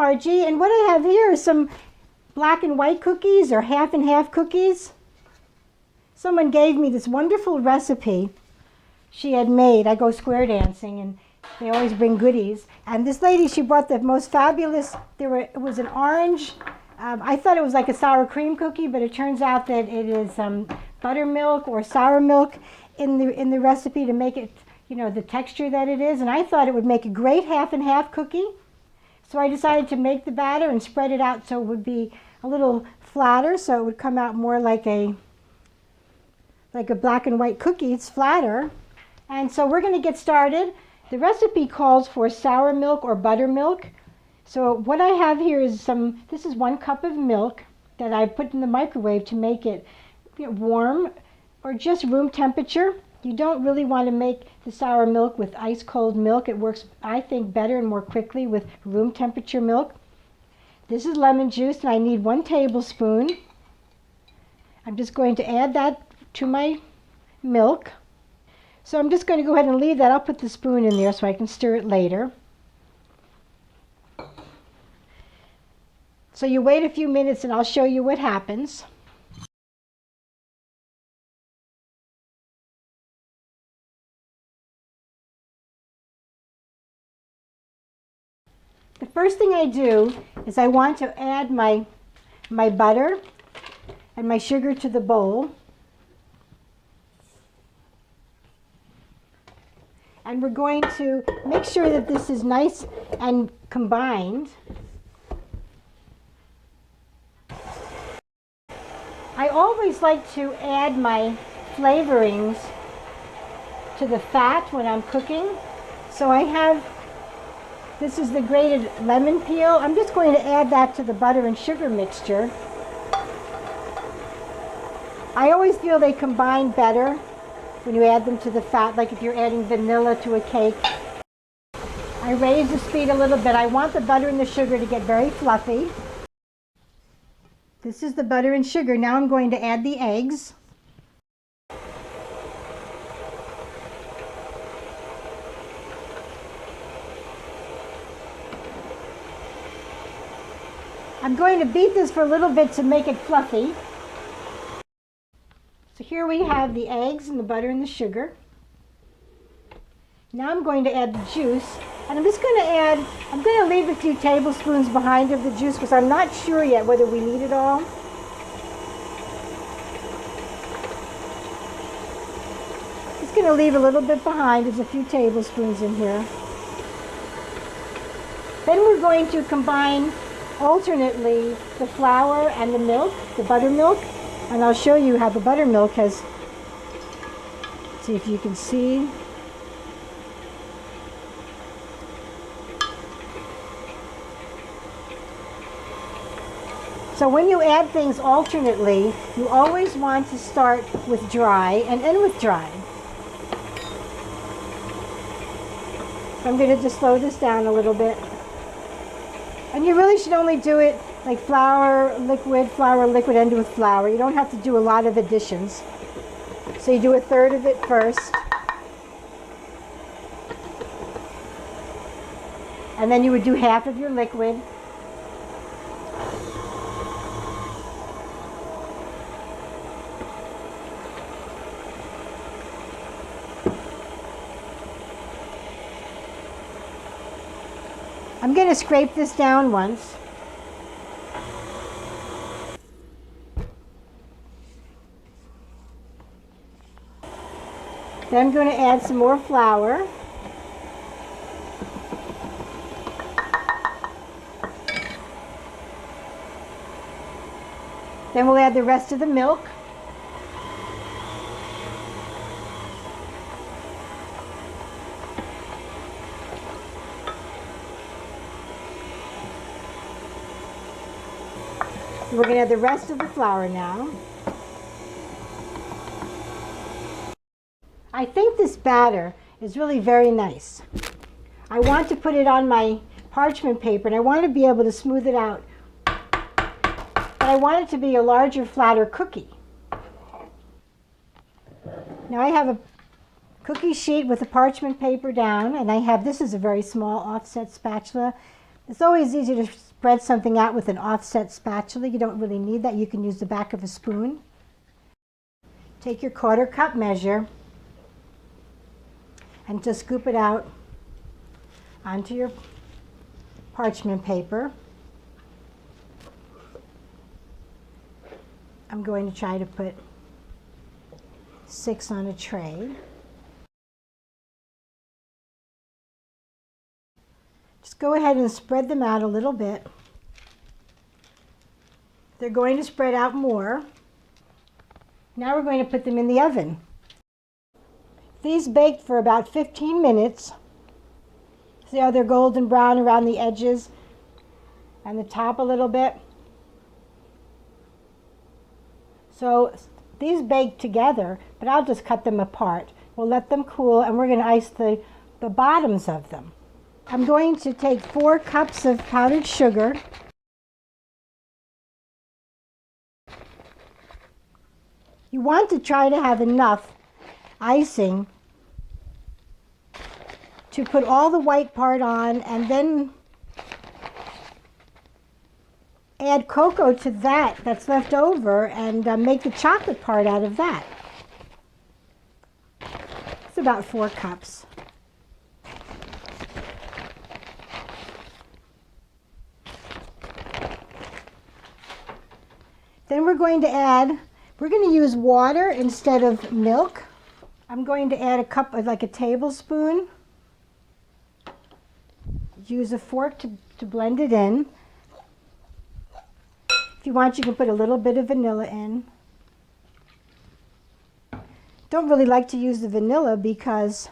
Margie, and what I have here is some black and white cookies or half and half cookies. Someone gave me this wonderful recipe she had made. I go square dancing and they always bring goodies. And this lady, she brought the most fabulous, it was an orange, I thought it was like a sour cream cookie, but it turns out that it is buttermilk or sour milk in the recipe to make it, you know, the texture that it is. And I thought it would make a great half and half cookie. So I decided to make the batter and spread it out so it would be a little flatter, so it would come out more like a black and white cookie. It's flatter. And so we're going to get started. The recipe calls for sour milk or buttermilk. So what I have here is this is 1 cup of milk that I put in the microwave to make it, you know, warm or just room temperature. You don't really want to make the sour milk with ice cold milk. It works, I think, better and more quickly with room temperature milk. This is lemon juice, and I need 1 tablespoon. I'm just going to add that to my milk. So I'm just going to go ahead and leave that. I'll put the spoon in there so I can stir it later. So you wait a few minutes and I'll show you what happens. The first thing I do is I want to add my butter and my sugar to the bowl. And we're going to make sure that this is nice and combined. I always like to add my flavorings to the fat when I'm cooking. So I have, this is the grated lemon peel. I'm just going to add that to the butter and sugar mixture. I always feel they combine better when you add them to the fat, like if you're adding vanilla to a cake. I raise the speed a little bit. I want the butter and the sugar to get very fluffy. This is the butter and sugar. Now I'm going to add the eggs. I'm going to beat this for a little bit to make it fluffy. So here we have the eggs and the butter and the sugar. Now I'm going to add the juice, and I'm going to leave a few tablespoons behind of the juice because I'm not sure yet whether we need it all. Just going to leave a little bit behind. There's a few tablespoons in here. Then we're going to combine alternately the flour and the milk, the buttermilk, and I'll show you how the buttermilk has, see if you can see. So when you add things alternately, you always want to start with dry and end with dry. So I'm going to just slow this down a little bit. And you really should only do it like flour, liquid, end with flour. You don't have to do a lot of additions. So you do 1/3 of it first. And then you would do half of your liquid. I'm going to scrape this down once. Then I'm going to add some more flour. Then we'll add the rest of the milk. We're going to add the rest of the flour now. I think this batter is really very nice. I want to put it on my parchment paper and I want to be able to smooth it out. But I want it to be a larger, flatter cookie. Now I have a cookie sheet with the parchment paper down, and I have, this is a very small offset spatula. It's always easy to spread something out with an offset spatula. You don't really need that. You can use the back of a spoon. Take your 1/4 cup measure and just scoop it out onto your parchment paper. I'm going to try to put 6 on a tray. Just go ahead and spread them out a little bit. They're going to spread out more. Now we're going to put them in the oven. These baked for about 15 minutes. See how they're golden brown around the edges and the top a little bit? So these bake together, but I'll just cut them apart. We'll let them cool and we're going to ice the bottoms of them. I'm going to take 4 cups of powdered sugar. You want to try to have enough icing to put all the white part on and then add cocoa to that that's left over and make the chocolate part out of that. It's about 4 cups. Then we're going to use water instead of milk. I'm going to add a cup, like a tablespoon. Use a fork to blend it in. If you want, you can put a little bit of vanilla in. Don't really like to use the vanilla because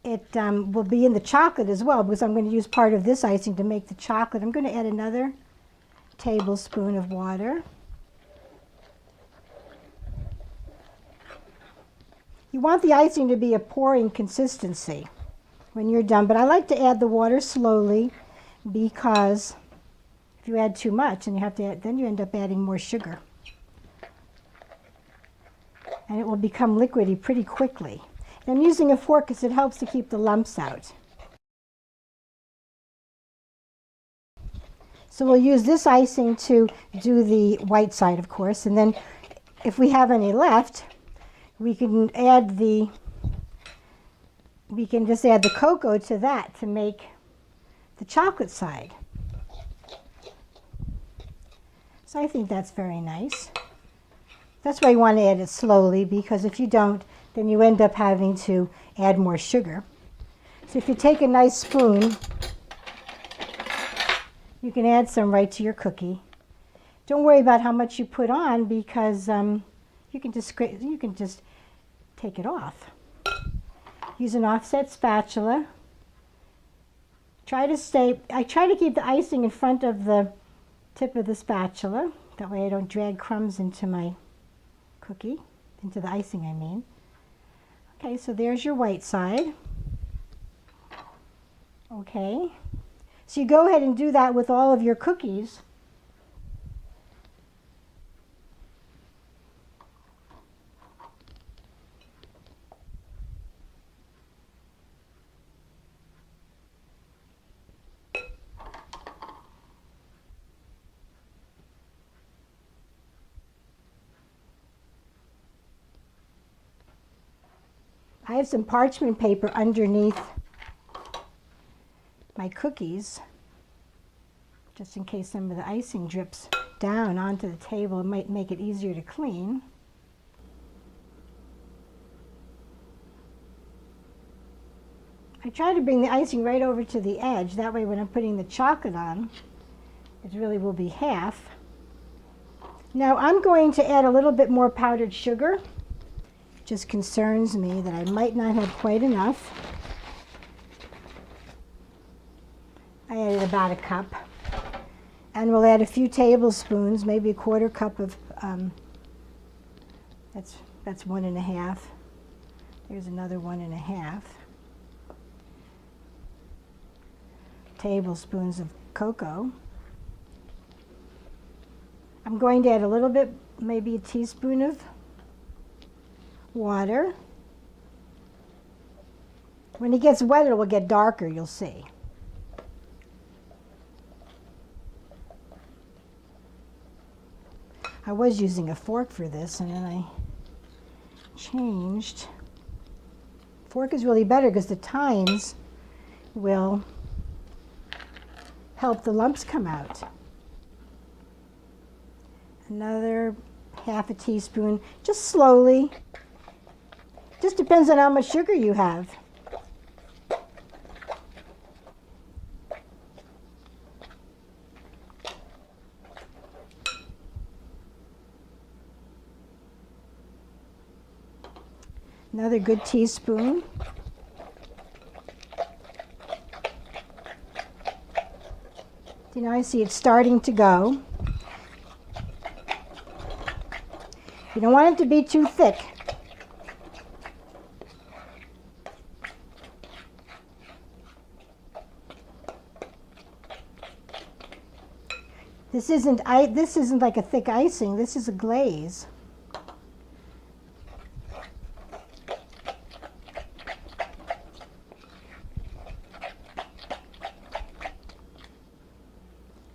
it will be in the chocolate as well, because I'm going to use part of this icing to make the chocolate. I'm going to add another tablespoon of water. You want the icing to be a pouring consistency when you're done, but I like to add the water slowly because if you add too much and you have to add, then you end up adding more sugar. And it will become liquidy pretty quickly. And I'm using a fork because it helps to keep the lumps out. So we'll use this icing to do the white side, of course, and then if we have any left, we can just add the cocoa to that to make the chocolate side. So I think that's very nice. That's why you want to add it slowly, because if you don't, then you end up having to add more sugar. So if you take a nice spoon, you can add some right to your cookie. Don't worry about how much you put on because you can just take it off. Use an offset spatula. I try to keep the icing in front of the tip of the spatula. That way I don't drag crumbs into my cookie, into the icing I mean. Okay, so there's your white side. Okay. So you go ahead and do that with all of your cookies. I have some parchment paper underneath my cookies, just in case some of the icing drips down onto the table. It might make it easier to clean. I try to bring the icing right over to the edge. That way when I'm putting the chocolate on, it really will be half. Now I'm going to add a little bit more powdered sugar. It just concerns me that I might not have quite enough. I added about a cup. And we'll add a few tablespoons, maybe a 1/4 cup of, that's 1 1/2. There's another 1 1/2 tablespoons of cocoa. I'm going to add a little bit, maybe a teaspoon of water. When it gets wetter, it will get darker, you'll see. I was using a fork for this, and then I changed. Fork is really better because the tines will help the lumps come out. Another half a teaspoon, just slowly. Just depends on how much sugar you have. Another good teaspoon. You know, I see it's starting to go. You don't want it to be too thick. This isn't like a thick icing. This is a glaze.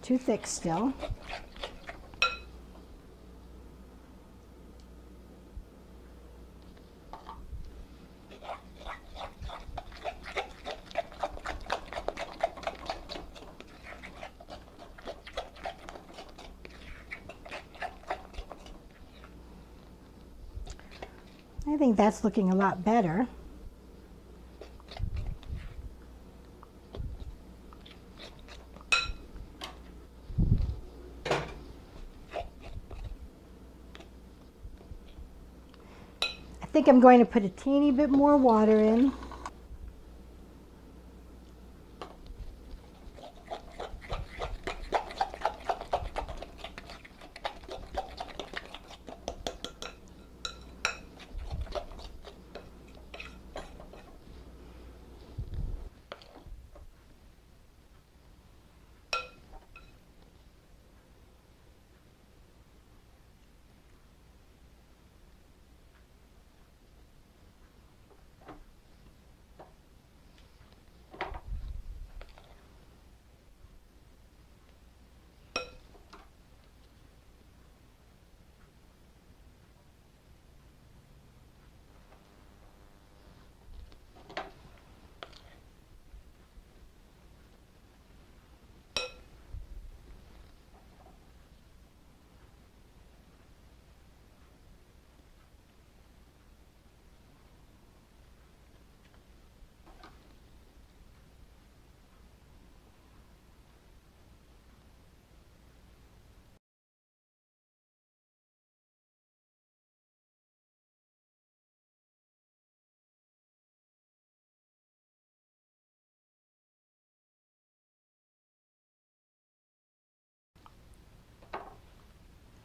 Too thick still. I think that's looking a lot better. I think I'm going to put a teeny bit more water in.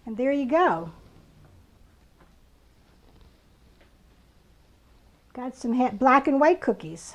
And there you go. Got some black and white cookies.